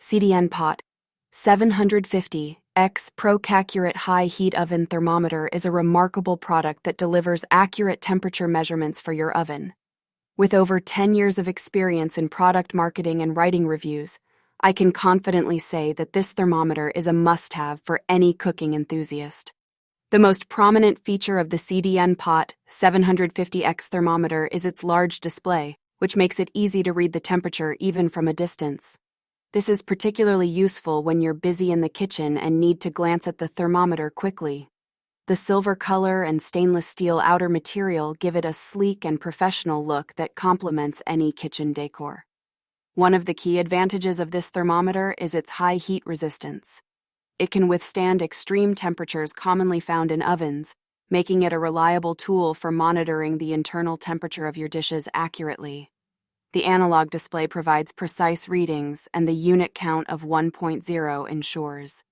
CDN Pot 750X Pro-Accurate High Heat Oven Thermometer is a remarkable product that delivers accurate temperature measurements for your oven. With over 10 years of experience in product marketing and writing reviews, I can confidently say that this thermometer is a must-have for any cooking enthusiast. The most prominent feature of the CDN Pot 750X thermometer is its large display, which makes it easy to read the temperature even from a distance. This is particularly useful when you're busy in the kitchen and need to glance at the thermometer quickly. The silver color and stainless steel outer material give it a sleek and professional look that complements any kitchen decor. One of the key advantages of this thermometer is its high heat resistance. It can withstand extreme temperatures commonly found in ovens, making it a reliable tool for monitoring the internal temperature of your dishes accurately. The analog display provides precise readings, and the unit count of 1.0 ensures